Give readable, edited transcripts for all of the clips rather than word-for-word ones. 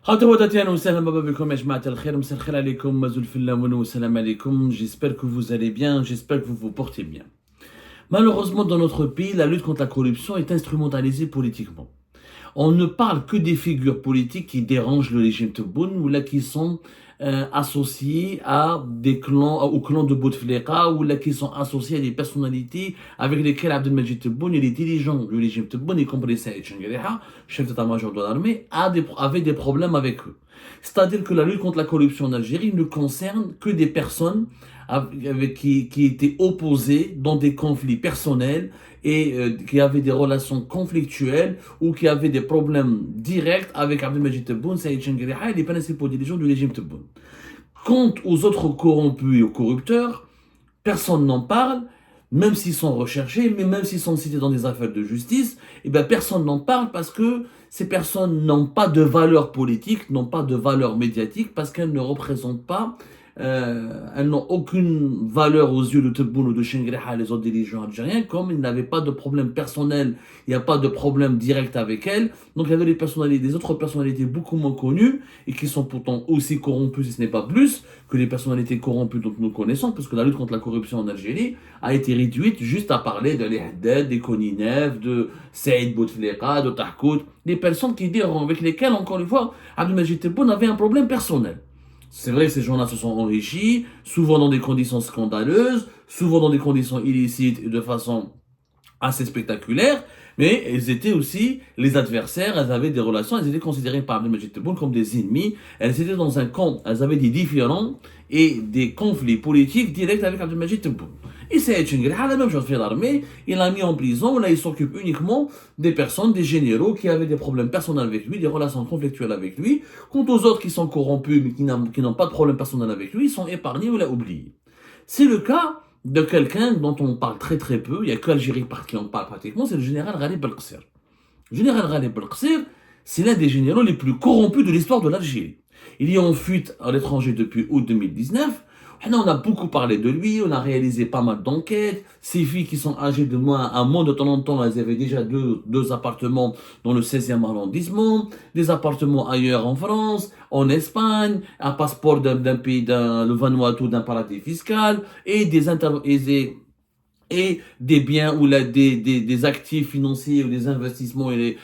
J'espère que vous allez bien, j'espère que vous vous portez bien. Malheureusement, dans notre pays, la lutte contre la corruption est instrumentalisée politiquement. On ne parle que des figures politiques qui dérangent le régime Tebboune ou là qui sont associés à des clans, au clan de Bouteflika ou là qui sont associés à des personnalités avec lesquelles Abdelmajid Tebboune et les dirigeants du régime Tebboune, y compris Saïd Chenguereha, chef d'état-major de l'armée, avaient des problèmes avec eux. C'est-à-dire que la lutte contre la corruption en Algérie ne concerne que des personnes qui étaient opposées dans des conflits personnels et qui avaient des relations conflictuelles ou qui avaient des problèmes directs avec Abdelmajid Tebboune, Saïd Chenguereha et les principaux dirigeants du régime Tebboune. Quant aux autres corrompus et aux corrupteurs, personne n'en parle, même s'ils sont recherchés, mais même s'ils sont cités dans des affaires de justice, personne n'en parle parce que ces personnes n'ont pas de valeur politique, n'ont pas de valeur médiatique, parce qu'elles ne représentent pas, elles n'ont aucune valeur aux yeux de Tebboune ou de Chenguereha et les autres dirigeants algériens, comme ils n'avaient pas de problème personnel, il n'y a pas de problème direct avec elles. Donc il y avait des autres personnalités beaucoup moins connues et qui sont pourtant aussi corrompues, si ce n'est pas plus, que les personnalités corrompues dont nous connaissons, parce que la lutte contre la corruption en Algérie a été réduite juste à parler de l'Ehdad, des Koninev, de Saïd Bouteflika, de Tahkout, des personnes avec lesquelles, encore une fois, Abdelmajid Tebboune avait un problème personnel. C'est vrai que ces gens-là se sont enrichis, souvent dans des conditions scandaleuses, souvent dans des conditions illicites et de façon assez spectaculaire, mais elles étaient aussi les adversaires, elles avaient des relations, elles étaient considérées par Abdelmajid Tebboune comme des ennemis, elles étaient dans un camp, elles avaient des différends et des conflits politiques directs avec Abdelmajid Tebboune. Et Saïd Chenguereha, la même chose fait l'armée, il l'a mis en prison, là il s'occupe uniquement des personnes, des généraux qui avaient des problèmes personnels avec lui, des relations conflictuelles avec lui. Quant aux autres qui sont corrompus mais qui n'ont pas de problème personnel avec lui, ils sont épargnés ou l'a oublié. C'est le cas de quelqu'un dont on parle très très peu, il n'y a que l'Algérie qui en parle pratiquement, c'est le général Ghalib Belkacem. Le général Ghalib Belkacem, c'est l'un des généraux les plus corrompus de l'histoire de l'Algérie. Il est en fuite à l'étranger depuis août 2019. On a beaucoup parlé de lui, on a réalisé pas mal d'enquêtes. Ces filles qui sont âgées de moins, un mois de temps en temps, elles avaient déjà deux appartements dans le 16e arrondissement, des appartements ailleurs en France, en Espagne, un passeport d'un pays, le Vanuatu, d'un paradis fiscal, et des biens ou des actifs financiers ou des investissements et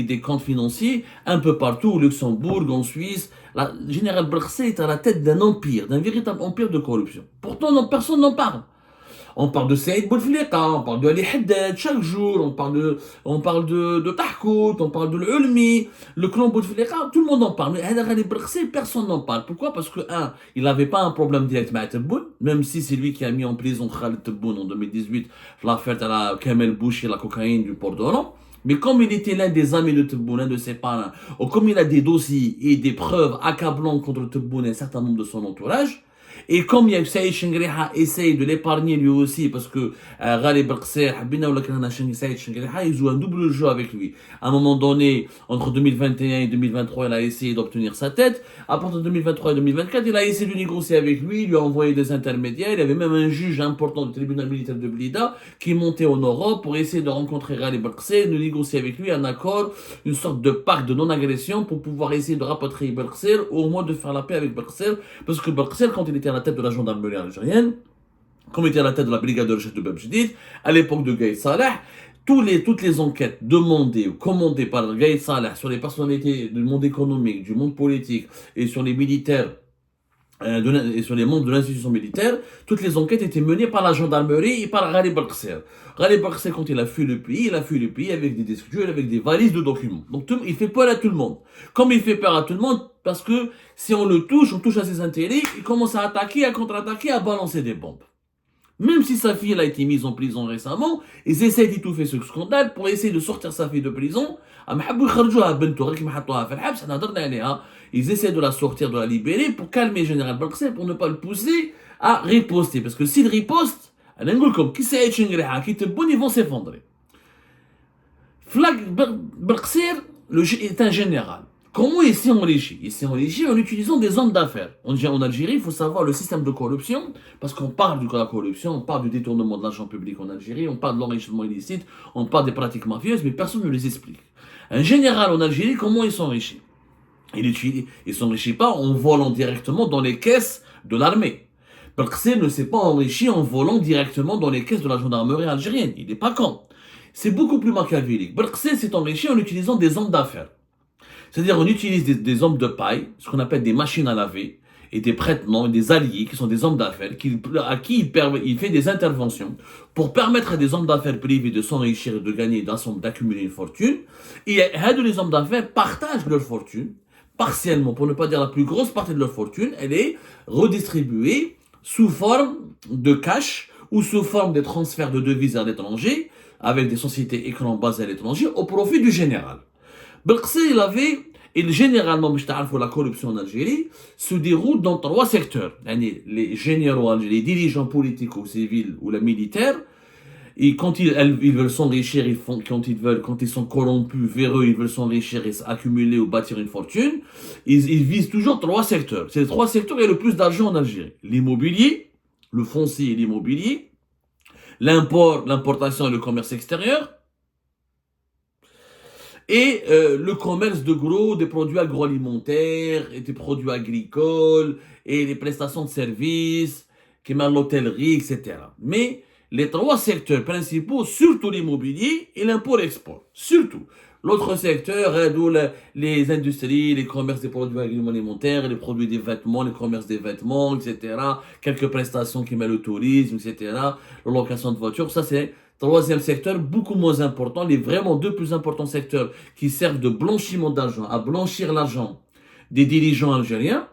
des comptes financiers un peu partout, au Luxembourg, en Suisse. La général Belkacem est à la tête d'un empire, d'un véritable empire de corruption. Pourtant, non, personne n'en parle. On parle de Saïd Bouteflika, on parle de Ali Haddad chaque jour, on parle de Tahkout, on parle de l'Ulmi, le clan Bouteflika, tout le monde en parle. Mais Ali Belkacem, personne n'en parle. Pourquoi? Parce que, il n'avait pas un problème direct avec Tebboune, même si c'est lui qui a mis en prison Khaled Tebboune en 2018, l'affaire de la Kamel Bouch et la cocaïne du port d'Oran. Mais comme il était l'un des amis de Tebboune, l'un de ses parrains, ou comme il a des dossiers et des preuves accablantes contre Tebboune et un certain nombre de son entourage, et comme Saïd Chenguereha essaye de l'épargner lui aussi, parce que Ghalib Belkacem, Saïd Chenguereha, il joue un double jeu avec lui. À un moment donné, entre 2021 et 2023, il a essayé d'obtenir sa tête. À partir de 2023 et 2024, il a essayé de négocier avec lui, il lui a envoyé des intermédiaires. Il y avait même un juge important du tribunal militaire de Blida qui montait en Europe pour essayer de rencontrer Ghalib Belkacem, de négocier avec lui un accord, une sorte de pacte de non-agression pour pouvoir essayer de rapatrier Belkacem, ou au moins de faire la paix avec Belkacem, parce que Belkacem, quand il était à la tête de la gendarmerie algérienne, comme il était à la tête de la brigade de recherche de Bamjidid, à l'époque de Gaïd Salah, toutes les enquêtes demandées ou commandées par Gaïd Salah sur les personnalités du monde économique, du monde politique et sur les militaires et sur les membres de l'institution militaire, toutes les enquêtes étaient menées par la gendarmerie et par Ghalib Belkacem. Ghalib Belkacem, quand il a fui le pays, avec des disques durs, avec des valises de documents. Donc il fait peur à tout le monde. Comme il fait peur à tout le monde, parce que si on touche à ses intérêts, il commence à attaquer, à contre-attaquer, à balancer des bombes. Même si sa fille a été mise en prison récemment, ils essaient d'étouffer ce scandale pour essayer de sortir sa fille de prison. Ils essaient de la sortir, de la libérer pour calmer le général Belkacem, pour ne pas le pousser à riposter. Parce que s'il riposte, ils vont s'effondrer. Belkacem est un général. Comment il s'est enrichi? Il s'est enrichi en utilisant des hommes d'affaires. En Algérie, il faut savoir le système de corruption, parce qu'on parle de la corruption, on parle du détournement de l'argent public en Algérie, on parle de l'enrichissement illicite, on parle des pratiques mafieuses, mais personne ne les explique. Un général en Algérie, comment il s'enrichit? Il s'enrichit pas en volant directement dans les caisses de l'armée. Belqsel ne s'est pas enrichi en volant directement dans les caisses de la gendarmerie algérienne. Il n'est pas con. C'est beaucoup plus machiavélique. Belqsel s'est enrichi en utilisant des hommes d'affaires. C'est-à-dire on utilise des hommes de paille, ce qu'on appelle des machines à laver, et des prête-noms, des alliés, qui sont des hommes d'affaires, à qui il fait des interventions pour permettre à des hommes d'affaires privés de s'enrichir et de gagner, d'accumuler une fortune. Et les hommes d'affaires partagent leur fortune, partiellement, pour ne pas dire la plus grosse partie de leur fortune, elle est redistribuée sous forme de cash ou sous forme de transferts de devises à l'étranger, avec des sociétés écrans basées à l'étranger, au profit du général. Belqsel, généralement, la corruption en Algérie se déroule dans 3 secteurs. Les généraux algériens, les dirigeants politiques ou civils ou les militaires, et quand ils veulent s'enrichir, quand ils sont corrompus, véreux, ils veulent s'enrichir et accumuler ou bâtir une fortune, ils visent toujours 3 secteurs. C'est les 3 secteurs où il y a le plus d'argent en Algérie. L'immobilier, le foncier et l'immobilier, l'importation et le commerce extérieur, et le commerce de gros des produits agroalimentaires et des produits agricoles et les prestations de services, comme l'hôtellerie, etc. Mais les 3 secteurs principaux, surtout l'immobilier et l'import-export, surtout. L'autre secteur, les industries, les commerces des produits agroalimentaires, les produits des vêtements, les commerces des vêtements, etc. Quelques prestations qui mettent le tourisme, etc. La location de voitures, ça c'est 3e secteur, beaucoup moins important. Les vraiment 2 plus importants secteurs qui servent de blanchiment d'argent, à blanchir l'argent des dirigeants algériens,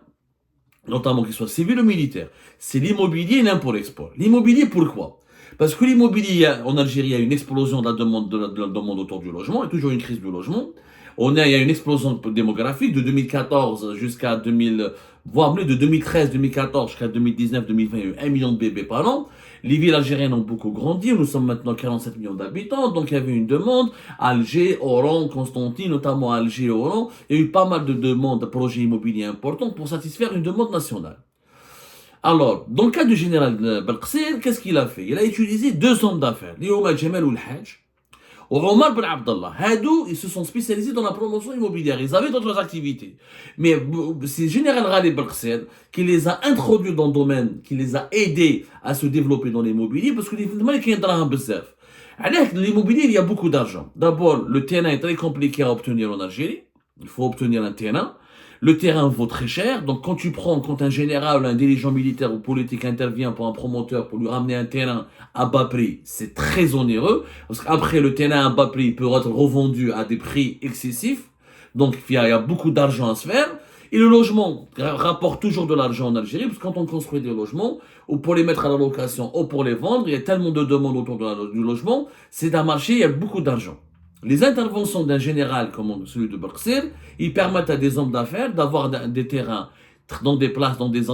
notamment qu'ils soient civils ou militaires, c'est l'immobilier et l'import-export. L'immobilier, pourquoi ? Parce que l'immobilier en Algérie, il y a une explosion de la demande autour du logement, il y a toujours une crise du logement. Il y a une explosion démographique de 2014 jusqu'à 2000, voire mieux de 2013-2014 jusqu'à 2019-2020, il y a eu 1 million de bébés par an. Les villes algériennes ont beaucoup grandi, nous sommes maintenant 47 millions d'habitants, donc il y avait une demande. Alger, Oran, Constantine, notamment Alger et Oran, il y a eu pas mal de demandes, de projets immobiliers importants pour satisfaire une demande nationale. Alors, dans le cas du général Belqsel, qu'est-ce qu'il a fait ? Il a utilisé 2 hommes d'affaires, Omar Jamal ou Hajj, ou Omar Ben Abdallah. Hadou, ils se sont spécialisés dans la promotion immobilière. Ils avaient d'autres activités. Mais c'est général Ghalib Belqsel qui les a introduits dans le domaine, qui les a aidés à se développer dans l'immobilier, parce que l'immobilier, il y a beaucoup d'argent. D'abord, le terrain est très compliqué à obtenir en Algérie. Il faut obtenir un terrain. Le terrain vaut très cher, donc quand un général, un dirigeant militaire ou politique intervient pour un promoteur pour lui ramener un terrain à bas prix, c'est très onéreux, parce qu'après le terrain à bas prix peut être revendu à des prix excessifs, donc il y a beaucoup d'argent à se faire, et le logement rapporte toujours de l'argent en Algérie, parce que quand on construit des logements, ou pour les mettre à la location, ou pour les vendre, il y a tellement de demandes autour du logement, c'est un marché, il y a beaucoup d'argent. Les interventions d'un général comme celui de Belqsel, ils permettent à des hommes d'affaires d'avoir des terrains dans des places, dans des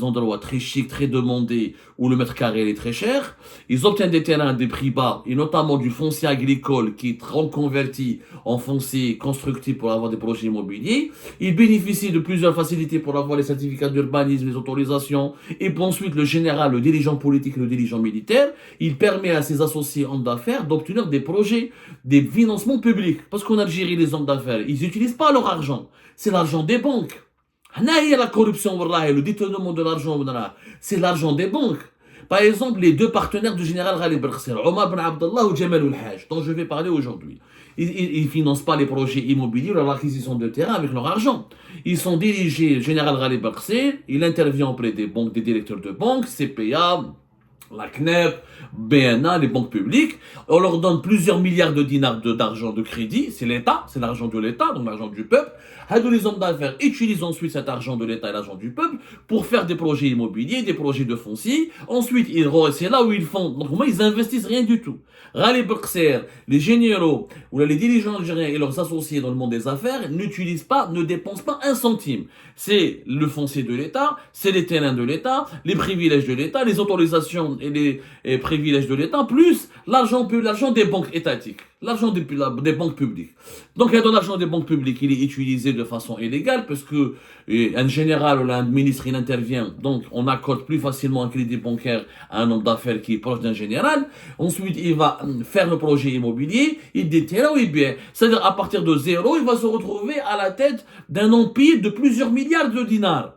endroits très chics, très demandés, où le mètre carré est très cher. Ils obtiennent des terrains à des prix bas, et notamment du foncier agricole qui est reconverti en foncier constructif pour avoir des projets immobiliers. Ils bénéficient de plusieurs facilités pour avoir les certificats d'urbanisme, les autorisations, et puis ensuite le général, le dirigeant politique et le dirigeant militaire, il permet à ses associés hommes d'affaires d'obtenir des projets, des financements publics. Parce qu'en Algérie, les hommes d'affaires, ils n'utilisent pas leur argent. C'est l'argent des banques. La corruption, le détournement de l'argent, c'est l'argent des banques. Par exemple, les 2 partenaires du général Ghalib Belqsel, Omar Ben Abdallah ou Jamal Ould Hajj, dont je vais parler aujourd'hui. Ils ne financent pas les projets immobiliers ou l'acquisition de terrain avec leur argent. Ils sont dirigés, le général Ghalib Belqsel, il intervient auprès des banques, des directeurs de banques, CPA, la CNEP, BNA, les banques publiques. On leur donne plusieurs milliards de dinars d'argent de crédit. C'est l'État, c'est l'argent de l'État, donc l'argent du peuple. Les hommes d'affaires utilisent ensuite cet argent de l'État et l'argent du peuple pour faire des projets immobiliers, des projets de foncier. Ensuite, c'est là où ils font. Donc, moi, ils investissent rien du tout. Ghalib Belqsel, les généraux ou les dirigeants algériens et leurs associés dans le monde des affaires n'utilisent pas, ne dépensent pas un centime. C'est le foncier de l'État, c'est les terrains de l'État, les privilèges de l'État, les autorisations les privilèges de l'État, plus l'argent des banques étatiques, l'argent des banques publiques. Donc, l'argent des banques publiques, il est utilisé de façon illégale parce que un général ou un ministre, il intervient. Donc, on accorde plus facilement un crédit bancaire à un homme d'affaires qui est proche d'un général. Ensuite, il va faire le projet immobilier, il déterre ou il bien. C'est-à-dire, à partir de zéro, il va se retrouver à la tête d'un empire de plusieurs milliards de dinars.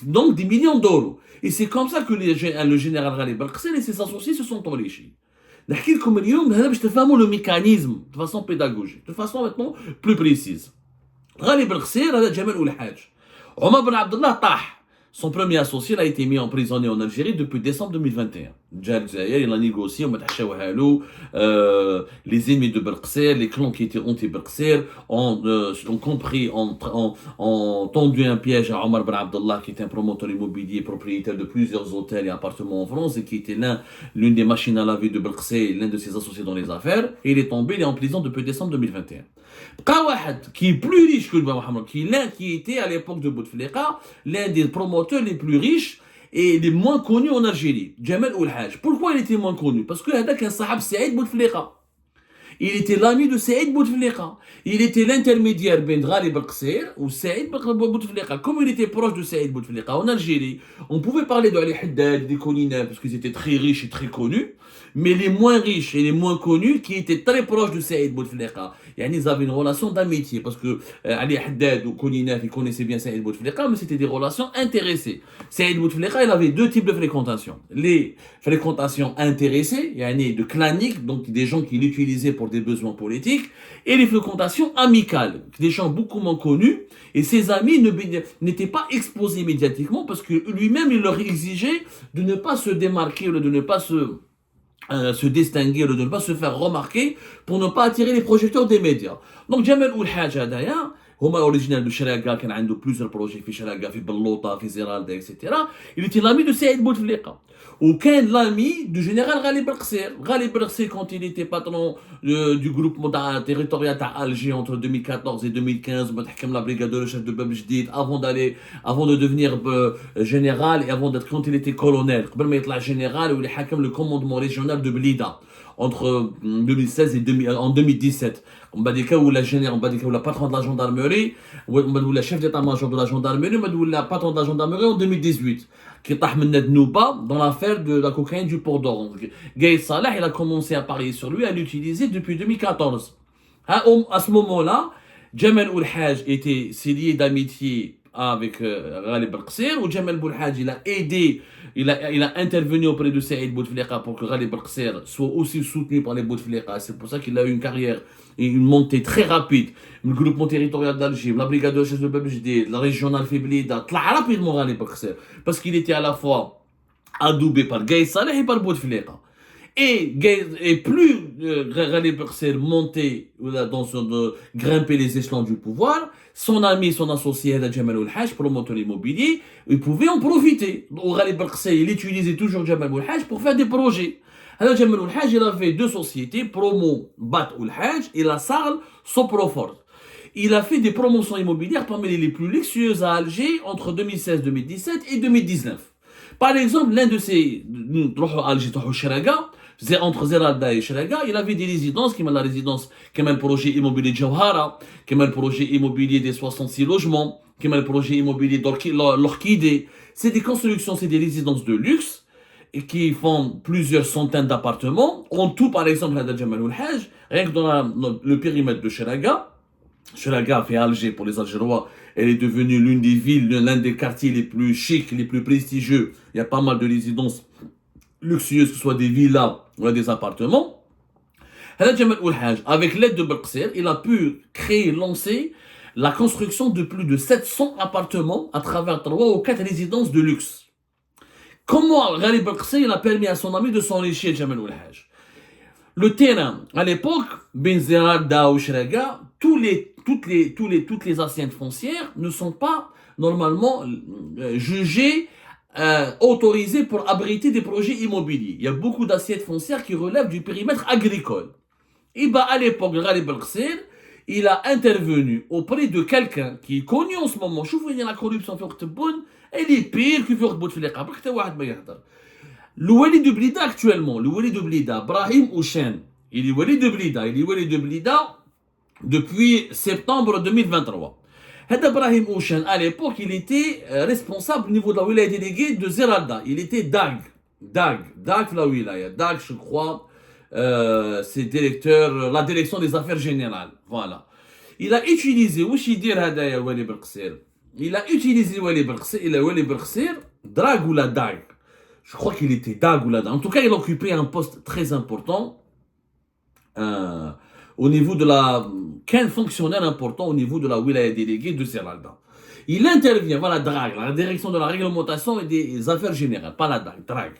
Donc, des millions d'euros. Et c'est comme ça que le général Ghalib Belkacem et ses associés se sont enrichis. نحكي لكم اليوم هذا باش تفهموا le mécanisme de façon pédagogique, de façon maintenant plus précise. غالي بالقصير هذا جمال والحاج. عمر بن عبد الله طاح. Son premier associé a été mis en prisonnier en Algérie depuis décembre 2021. Il a négocié, les ennemis de Belkacem, les clans qui étaient anti-Belkacem ont compris, ont tendu un piège à Omar Ben Abdallah, qui était un promoteur immobilier, propriétaire de plusieurs hôtels et appartements en France, et qui était l'une des machines à laver de Belkacem, l'un de ses associés dans les affaires. Et il est tombé, il est en prison depuis décembre 2021. Qui est plus riche que Mohamed, qui était à l'époque de Bouteflika, l'un des promoteurs les plus riches et les moins connus en Algérie, Jamal Oulhaj. Pourquoi il était moins connu? Parce que هذاك كان صاحب سعيد Bouteflika. Il était l'ami de Saïd Bouteflika. Il était l'intermédiaire ben Ghalib Belkacem ou Saïd Bouteflika. Comme il était proche de Saïd Bouteflika en Algérie, on pouvait parler de Ali Haddad, des Konina, parce qu'ils étaient très riches et très connus. Mais les moins riches et les moins connus, qui étaient très proches de Saïd Bouteflika, ils avaient une relation d'amitié, parce que Ali Haddad ou Konina, ils connaissaient bien Saïd Bouteflika, mais c'était des relations intéressées. Saïd Bouteflika, il avait deux types de fréquentation. Les fréquentations intéressées, de claniques, donc des gens qui l'utilisaient pour des besoins politiques, et les fréquentations amicales, des gens beaucoup moins connus, et ses amis n'étaient pas exposés médiatiquement, parce que lui-même, il leur exigeait de ne pas se démarquer, de ne pas se distinguer, de ne pas se faire remarquer pour ne pas attirer les projecteurs des médias. Donc Jamal Oulhaj هذايا هما originaire de Cheraga, كان عنده plusieurs projets في Cheraga, في بلوطة, في زرالدة, etc. Il était l'ami de Saïd Bouteflika. Ou qu'un l'ami du général Ghalib Belkacem. Ghalib Belkacem, quand il était patron du groupe territorial d'Alger entre 2014 et 2015, la brigade de recherche de Bab Jdid, avant de devenir général et quand il était colonel. Général, où il a le commandement régional de Blida entre 2016 et en 2017. On va dire que la patron de la gendarmerie, ou la chef d'état-major de la gendarmerie, ou la patron de la gendarmerie en 2018, qui est dans l'affaire de la cocaïne du Port d'Oran. Gaïd Salah, il a commencé à parier sur lui, à l'utiliser depuis 2014. À ce moment-là, Jamal Oulhaj était lié d'amitié avec Ghalib Belkacem, où Jamal Oulhaj, il a aidé, il a intervenu auprès de Saïd Bouteflika pour que Ghalib Belkacem soit aussi soutenu par les Bouteflika. C'est pour ça qu'il a eu une carrière et une montée très rapide. Le groupement territorial d'Alger, la brigade de recherche de Bab Jdid, la régionale Fiblida, rapidement Ghalib Belkacem, parce qu'il était à la fois adoubé par Gaïd Salah et par Bouteflika. Et plus Ghalib Belkacem montait grimper les échelons du pouvoir, son ami, son associé Jamal Oulhaj, promoteur immobilier, il pouvait en profiter. Ghalib Belkacem, il utilisait toujours Jamal Oulhaj pour faire des projets. Alors Jamal Oulhaj, il avait deux sociétés, Promo Bat Oulhaj et la Sarl Soprofort. Il a fait des promotions immobilières parmi les plus luxueuses à Alger entre 2016, 2017 et 2019. Par exemple, l'un de ces Alger, c'est entre Zeralda et Cheraga, il avait des résidences, comme la résidence, comme le projet immobilier de Jawhara, comme le projet immobilier des 66 logements, comme le projet immobilier d'Orchidée. C'est des constructions, c'est des résidences de luxe, et qui font plusieurs centaines d'appartements. En tout, par exemple, la Jamal Oulhaj, rien que dans le périmètre de Cheraga fait Alger pour les Algérois, elle est devenue l'une des villes, l'un des quartiers les plus chics, les plus prestigieux. Il y a pas mal de résidences luxueuses, que ce soit des villas ou des appartements. Jamal Oulhaj, avec l'aide de Belkacem, il a pu lancer la construction de plus de 700 appartements à travers 3 ou 4 résidences de luxe. Comment Ghalib Belkacem a permis à son ami de s'enrichir, Jamal Oulhaj? Le terrain, à l'époque, Ben Zeralda ou Cheraga, toutes les anciennes foncières ne sont pas normalement jugées autorisées pour abriter des projets immobiliers. Il y a beaucoup d'assiettes foncières qui relèvent du périmètre agricole. Et à l'époque, Ghalib Belkacem, il a intervenu auprès de quelqu'un qui est connu en ce moment. Je vous dis la corruption في وقت تبون elle est pire que في وقت Bouteflika. Le Wali de Blida actuellement, le Wali de Blida, Brahim Houchen, il est Wali de Blida, depuis septembre 2023. Hada Brahim Houchen, à l'époque, il était responsable au niveau de la wilaya déléguée de Zeralda. Il était DAG la wilaya. DAG, je crois, c'est directeur, la direction des affaires générales. Voilà. Il a utilisé, il a utilisé Wali Berksir, Drag ou la DAG. Je crois qu'il était DAG ou la DAG. En tout cas, il occupait un poste très important. Au niveau de la... Qu'un fonctionnaire important au niveau de la wilaya déléguée de Zeralda. Il intervient, voilà, DRAG, la direction de la réglementation et des affaires générales, pas la DRAG, DRAG.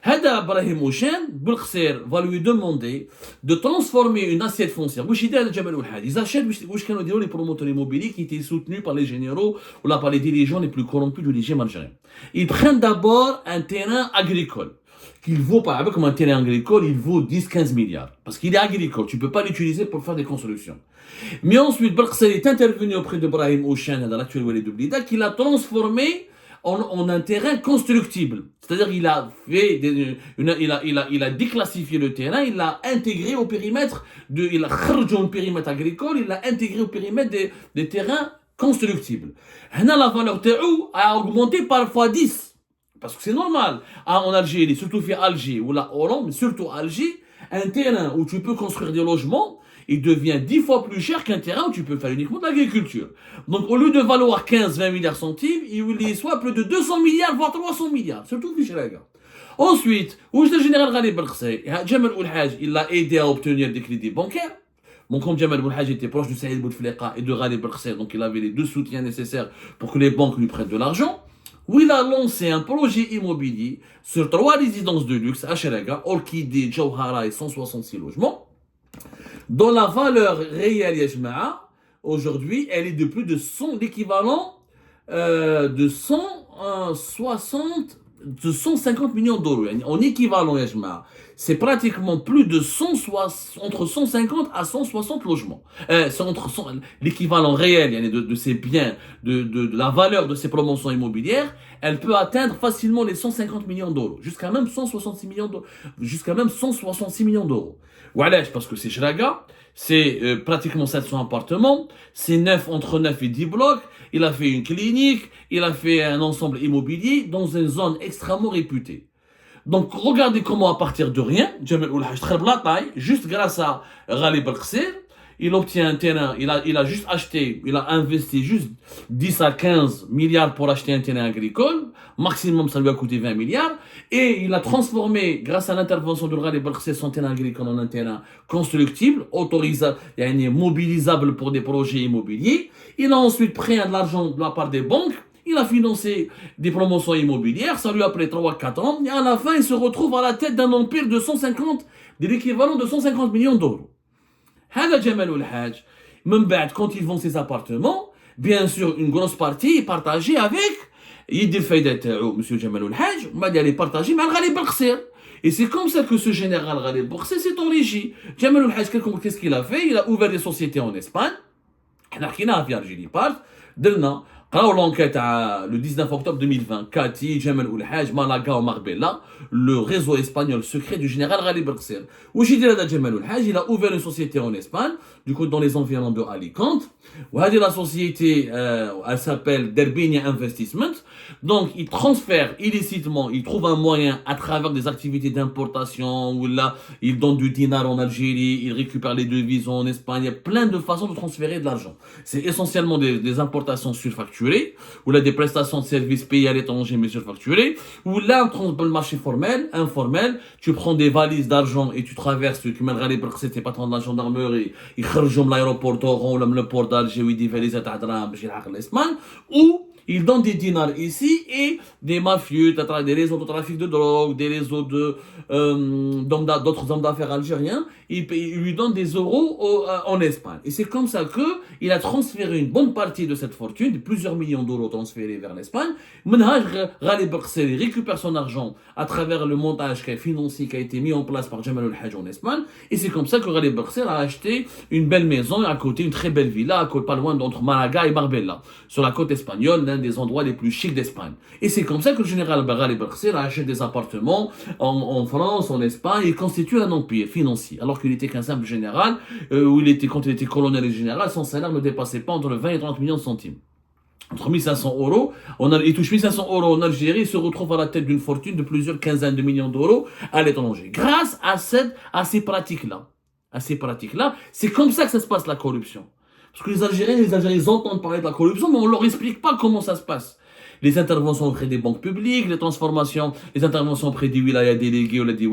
Hada Brahim Houchen, Belkhser va lui demander de transformer une assiette foncière. Ils achètent les promoteurs immobiliers qui étaient soutenus par les généraux ou là, par les dirigeants les plus corrompus du régime algérien. Ils prennent d'abord un terrain agricole. Qu'il vaut, par exemple, comme un terrain agricole, il vaut 10-15 milliards. Parce qu'il est agricole, tu ne peux pas l'utiliser pour faire des constructions. Mais ensuite, Belkhser est intervenu auprès de Brahim Houchen, dans l'actuel Wali de Blida, qu'il a transformé en un terrain constructible. C'est-à-dire qu'il a fait il a déclassifié le terrain, il l'a intégré au périmètre il a kharjou le périmètre agricole, il l'a intégré au périmètre des terrains constructibles. Là, la valeur a augmenté par fois 10. Parce que c'est normal. En Algérie, surtout à Alger, ou là, mais surtout à Alger, un terrain où tu peux construire des logements, il devient 10 fois plus cher qu'un terrain où tu peux faire uniquement de l'agriculture. Donc, au lieu de valoir 15-20 milliards centimes, il est soit plus de 200 milliards, voire 300 milliards. Surtout Fichraga. Ensuite, où est le général Ghali Belkhser, Jamal Oulhaj, il l'a aidé à obtenir des crédits bancaires. Bon, comme Jamal Oulhaj était proche de Saïd Bouteflika et de Ghali Belkhser, donc il avait les deux soutiens nécessaires pour que les banques lui prêtent de l'argent, où il a lancé un projet immobilier sur 3 résidences de luxe à Cheraga, Orchidée, Jawhara et 166 logements, dont la valeur réelle, Yajma'a, aujourd'hui, elle est de plus de 100, l'équivalent de 150 millions d'euros. En équivalent, Yajma'a, c'est pratiquement plus de entre 150 à 160 logements. L'équivalent réel de ces biens, de la valeur de ces promotions immobilières, elle peut atteindre facilement les 150 millions d'euros, jusqu'à même 166 millions d'euros. Voilà, parce que c'est Cheraga, c'est pratiquement 700 appartements, c'est entre 9 et 10 blocs, il a fait une clinique, il a fait un ensemble immobilier dans une zone extrêmement réputée. Donc, regardez comment, à partir de rien, Jamal Oulhaj traite la taille, juste grâce à Ghali Belkhser, il obtient un terrain, il a juste acheté, il a investi juste 10 à 15 milliards pour acheter un terrain agricole, maximum ça lui a coûté 20 milliards, et il a transformé, grâce à l'intervention de Ghali Belkhser, son terrain agricole en un terrain constructible, autorisable, mobilisable pour des projets immobiliers. Il a ensuite pris de l'argent de la part des banques, il a financé des promotions immobilières, ça lui a pris 3-4 ans, et à la fin, il se retrouve à la tête d'un empire de l'équivalent de 150 millions d'euros. Hada Jamal Oulhaj, même quand il vend ses appartements, bien sûr, une grosse partie est partagée avec Yid Monsieur Jamal Oulhaj, elle est partagée avec Ghali Belkhser. Et c'est comme ça que ce général Ghali Belkhser s'est enrichi. Jamal Oulhaj, qu'est-ce qu'il a fait? Il a ouvert des sociétés en Espagne. Il a l'enquête le 19 octobre 2020, Kati, Jamal Oulhaj, Malaga ou Marbella, le réseau espagnol secret du général Ghali Belkhser. Où j'ai dit là, Jamal Oulhaj, il a ouvert une société en Espagne, du coup dans les environs de Alicante. La société, elle s'appelle Derbinia Investment. Donc, il transfère illicitement, il trouve un moyen à travers des activités d'importation, où là, il donne du dinar en Algérie, il récupère les devises en Espagne. Il y a plein de façons de transférer de l'argent. C'est essentiellement des importations surfacturées, ou là, des prestations de services payés à l'étranger mais surfacturées, ou là, le marché formel, informel, tu prends des valises d'argent et tu traverses, tu mets le Belkhser, t'es patron de la gendarmerie, il kharjoum l'aéroport d'Oran, ou le port d'Alger, où il dit valises à Tadram, l'Espagne, ou ils donnent des dinars ici et des mafieux, des réseaux de trafic de drogue, des réseaux d'autres hommes d'affaires algériens, ils lui donnent des euros en Espagne. Et c'est comme ça qu'il a transféré une bonne partie de cette fortune, plusieurs millions d'euros transférés vers l'Espagne. Ghali Belkhser récupère son argent à travers le montage financier qui a été mis en place par Jamal Oulhaj en Espagne. Et c'est comme ça que Ghali Belkhser a acheté une belle maison à côté, une très belle villa, pas loin d'entre Malaga et Marbella, sur la côte espagnole, l'un des endroits les plus chics d'Espagne. Et c'est comme ça que le général Ghalib Belqsir achète des appartements en France, en Espagne, et constitue un empire financier. Alors qu'il était qu'un simple général, quand il était colonel et général, son salaire ne dépassait pas entre 20 et 30 millions de centimes. Entre 1500 euros, il touche 1500 euros en Algérie, il se retrouve à la tête d'une fortune de plusieurs quinzaines de millions d'euros à l'étranger. Grâce à ces pratiques-là. C'est comme ça que ça se passe, la corruption. Parce que les Algériens, ils entendent parler de la corruption, mais on leur explique pas comment ça se passe. Les interventions auprès des banques publiques, les interventions auprès des wilayas délégués ou des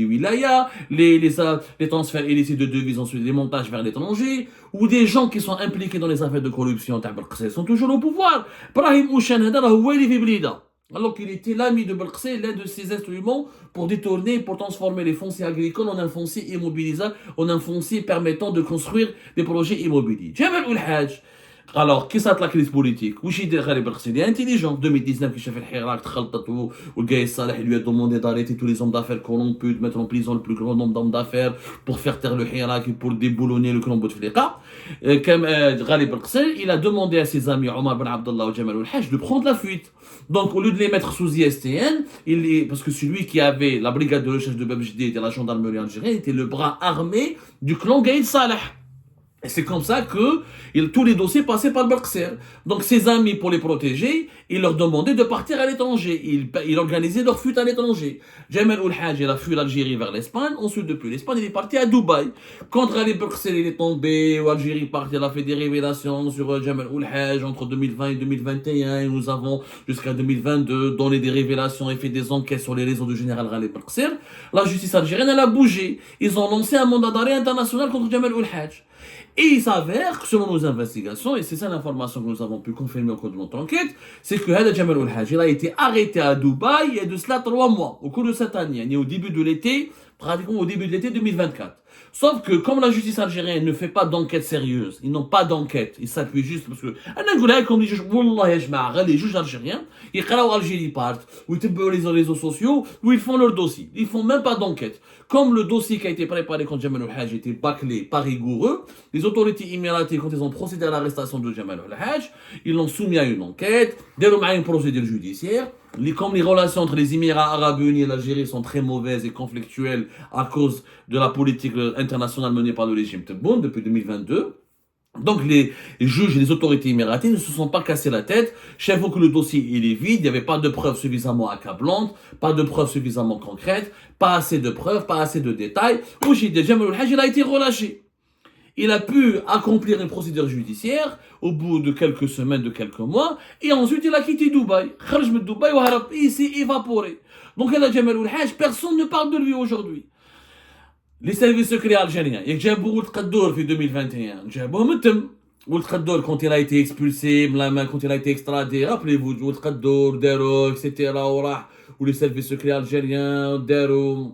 wilayas, les transferts illicites de devises, ensuite les montages vers l'étranger, ou des gens qui sont impliqués dans les affaires de corruption, sont toujours au pouvoir. Brahim Ouchan, alors qu'il était l'ami de Belqsé, l'un de ses instruments pour détourner, pour transformer les fonciers agricoles en un foncier immobilisable, en un foncier permettant de construire des projets immobiliers. Jamal Oul-Hajj. Alors, qui s'attend la crise politique? Ouchi de Ghalib Belqsé, il est intelligent. 2019, qui a fait le Hirak, Khaltatou, ou le Gaïs Saleh, lui a demandé d'arrêter tous les hommes d'affaires corrompus, de mettre en prison le plus grand nombre d'hommes d'affaires pour faire taire le Hirak et pour déboulonner le clan Bouteflika. Ghalib Belqsé, il a demandé à ses amis Omar Ben Abdallah ou Jamal Oul-Hajj de prendre la fuite. Donc, au lieu de les mettre sous ISTN, parce que celui qui avait la brigade de recherche de Babjdi de la gendarmerie algérienne était le bras armé du clan Gaïd Saleh. Et c'est comme ça que tous les dossiers passaient par Belqsir. Donc ses amis, pour les protéger, il leur demandait de partir à l'étranger. Il organisait leur fuite à l'étranger. Jamal Oul-Hajj, il a fui l'Algérie vers l'Espagne. Ensuite, depuis l'Espagne, il est parti à Dubaï. Quand Ghalib Belqsir il est tombé, ou Algérie partie, il a fait des révélations sur Jamal Oul-Hajj entre 2020 et 2021. Et nous avons, jusqu'à 2022, donné des révélations et fait des enquêtes sur les réseaux du général Ghalib Belqsir. La justice algérienne, elle a bougé. Ils ont lancé un mandat d'arrêt international contre Jamal Oul-Hajj. Et il s'avère que selon nos investigations, et c'est ça l'information que nous avons pu confirmer au cours de notre enquête, c'est que Hada Jamal Oul-Hajj, il a été arrêté à Dubaï il y a de cela 3 mois, au cours de cette année, au début de l'été, pratiquement au début de l'été 2024. Sauf que comme la justice algérienne ne fait pas d'enquête sérieuse, ils n'ont pas d'enquête, ils s'appuient juste parce que comme les juges, les juges algériens, ils créent Algérie partent, où ils tapent les réseaux sociaux, où ils font leur dossier. Ils font même pas d'enquête. Comme le dossier qui a été préparé contre Jamal Oul-Hajj était bâclé, pas rigoureux, les autorités émiratées, quand ils ont procédé à l'arrestation de Jamal Oul-Hajj, ils l'ont soumis à une enquête, à une procédure judiciaire. Comme les relations entre les Émirats arabes unis et l'Algérie sont très mauvaises et conflictuelles à cause de la politique internationale menée par le régime Tebboune depuis 2022, donc les juges et les autorités émiratées ne se sont pas cassés la tête, sachant que le dossier il est vide, il n'y avait pas de preuves suffisamment accablantes, pas de preuves suffisamment concrètes, pas assez de preuves, pas assez de détails. Jamal Oul-Hajj, il a été relâché. Il a pu accomplir une procédure judiciaire au bout de quelques semaines, de quelques mois, et ensuite il a quitté Dubaï. Il s'est évaporé. Donc là, Jamal Oul-Hajj, personne ne parle de lui aujourd'hui. Les services secrets algériens, il y a Ould Qaddour en 2021, Ould Qaddour quand il a été expulsé, quand il a été extradé, rappelez-vous, Ould Qaddour, Dero, etc. Ou les services secrets algériens, Dero,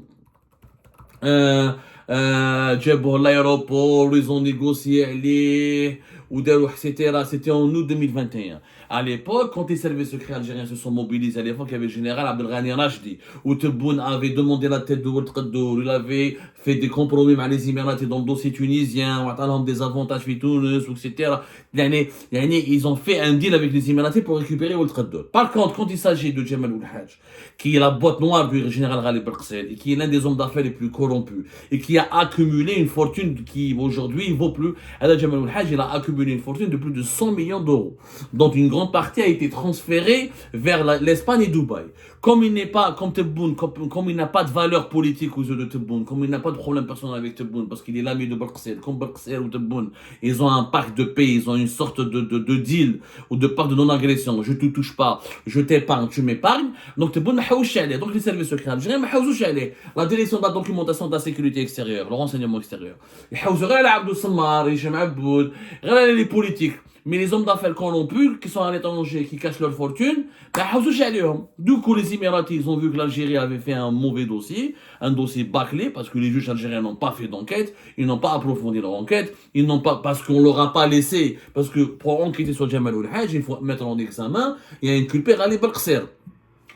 جابوه l'aéroport, ils ont négocié aller, etc. C'était en août 2021. À l'époque, quand les services secrets algériens se sont mobilisés, à l'époque, il y avait le général Abdelghani Rachdi, où Tebboune avait demandé la tête de Ould Qaddour, il avait fait des compromis avec les Émiratis dans le dossier tunisien, des avantages في تونس, etc. Ils ont fait un deal avec les Émiratis pour récupérer Ould Qaddour. Par contre, quand il s'agit de Jamal Oul-Hajj, qui est la boîte noire du général Ghalib Belqsir, et qui est l'un des hommes d'affaires les plus corrompus, et qui a accumulé une fortune qui aujourd'hui vaut plus, Jamal Oul-Hajj, il a accumulé une fortune de plus de 100 millions d'euros, dont une grande partie a été transférée vers l'Espagne et Dubaï. Comme il n'est pas, comme Tebboune, comme il n'a pas de valeur politique aux yeux de Tebboune, comme il n'a pas de problème personnel avec Tebboune, parce qu'il est l'ami de Belqsir, comme Belqsir ou Tebboune, ils ont un pacte de paix, ils ont une sorte de deal, ou de pacte de non-agression, je te touche pas, je t'épargne, tu m'épargnes, donc Tebboune n'a pas allé, donc les services secrets algériens n'a allé, la direction de la documentation de la sécurité extérieure, le renseignement extérieur, les politiques, mais les hommes d'affaires corrompus qui sont à l'étranger, qui cachent leur fortune, du coup les Émiratis ils ont vu que l'Algérie avait fait un mauvais dossier, un dossier bâclé, parce que les juges algériens n'ont pas fait d'enquête, ils n'ont pas approfondi leur enquête, ils n'ont pas, parce qu'on leur a pas laissé, parce que pour enquêter sur Jamal Oul-Hajj, il faut mettre en examen et inculper Ghalib Belqsir.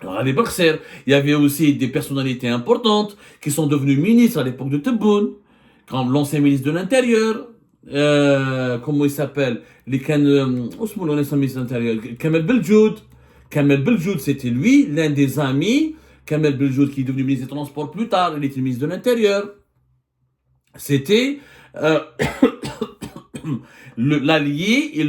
Alors à l'époque, il y avait aussi des personnalités importantes qui sont devenues ministres à l'époque de Tebboune, comme l'ancien ministre de l'Intérieur, comment il s'appelle, les ministre de l'Intérieur, Kamel Beljoud. Kamel Beljoud, c'était lui, l'un des amis. Kamel Beljoud, qui est devenu ministre des Transports plus tard, il était ministre de l'Intérieur. C'était l'allié et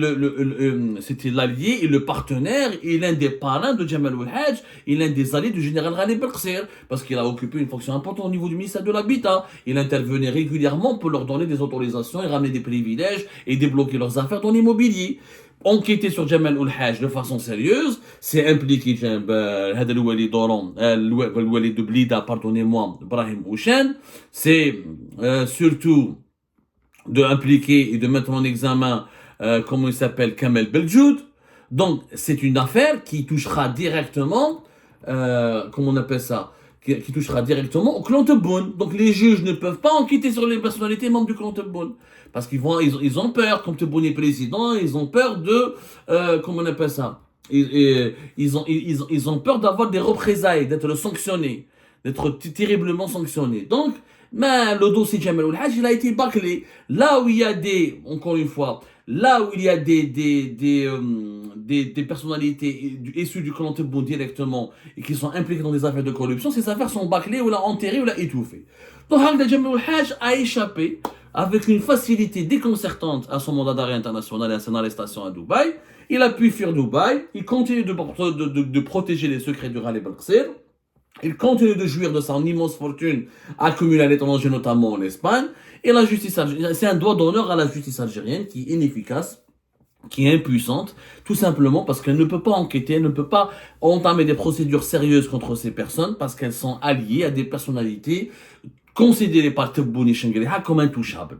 c'était l'allié et le partenaire et l'un des parrains de Jamal Hajj et l'un des alliés du général Ghalib Belqsir, parce qu'il a occupé une fonction importante au niveau du ministère de l'Habitat. Il intervenait régulièrement pour leur donner des autorisations et ramener des privilèges et débloquer leurs affaires dans l'immobilier. Enquêter sur Jamal Hajj de façon sérieuse, c'est impliquer le Wali Doron, le Wali de Blida, pardonnez-moi, Brahim Houchen, c'est surtout de impliquer et de mettre en examen, comment il s'appelle, Kamel Beljoud. Donc, c'est une affaire qui touchera directement, comment on appelle ça, qui touchera directement au clan Tebboune. Donc, les juges ne peuvent pas enquêter sur les personnalités membres du clan Tebboune. Parce ils ont peur, comme Tebboune est président, ils ont peur de, comment on appelle ça, ils ont peur d'avoir des représailles, d'être sanctionnés, d'être terriblement sanctionnés. Donc, mais le dossier de Jamal Hajj, il a été bâclé. Là où il y a encore une fois, là où il y a des personnalités issues du clan Tebboune directement et qui sont impliquées dans des affaires de corruption, ces affaires sont bâclées ou l'a enterrées ou l'a étouffées. Donc, Jamal Hajj a échappé avec une facilité déconcertante à son mandat d'arrêt international et à son arrestation à Dubaï. Il a pu fuir Dubaï, il continue de protéger les secrets du Ghalib Belqsir. Il continue de jouir de son immense fortune accumulée à l'étranger, notamment en Espagne. Et la justice algérienne, c'est un doigt d'honneur à la justice algérienne qui est inefficace, qui est impuissante, tout simplement parce qu'elle ne peut pas enquêter, elle ne peut pas entamer des procédures sérieuses contre ces personnes parce qu'elles sont alliées à des personnalités considérées par Tebboune et Chengueleha comme intouchables.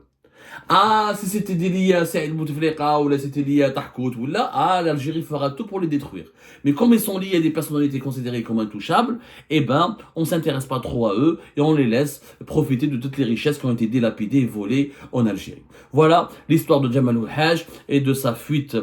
Ah, si c'était lié à Saïd Bouteflika ou là c'était lié à Tahkout ou là, l'Algérie fera tout pour les détruire. Mais comme ils sont liés à des personnalités considérées comme intouchables, eh ben, on s'intéresse pas trop à eux et on les laisse profiter de toutes les richesses qui ont été dilapidées et volées en Algérie. Voilà l'histoire de Jamal Hajj et de sa fuite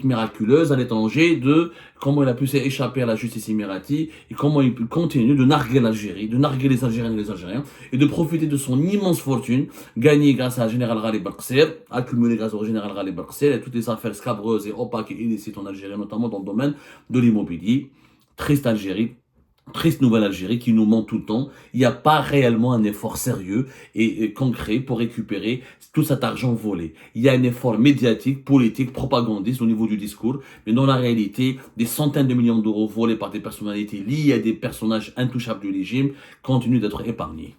miraculeuse à l'étranger, de comment il a pu s'échapper à la justice émirati et comment il continue de narguer l'Algérie, de narguer les Algériennes et les Algériens et de profiter de son immense fortune gagnée grâce à général Ghalib Belqsir, accumulée grâce au général Ghalib Belqsir et toutes les affaires scabreuses et opaques et illicites en Algérie, notamment dans le domaine de l'immobilier. Triste Algérie. Triste nouvelle Algérie qui nous ment tout le temps. Il n'y a pas réellement un effort sérieux et concret pour récupérer tout cet argent volé. Il y a un effort médiatique, politique, propagandiste au niveau du discours, mais dans la réalité, des centaines de millions d'euros volés par des personnalités liées à des personnages intouchables du régime continuent d'être épargnés.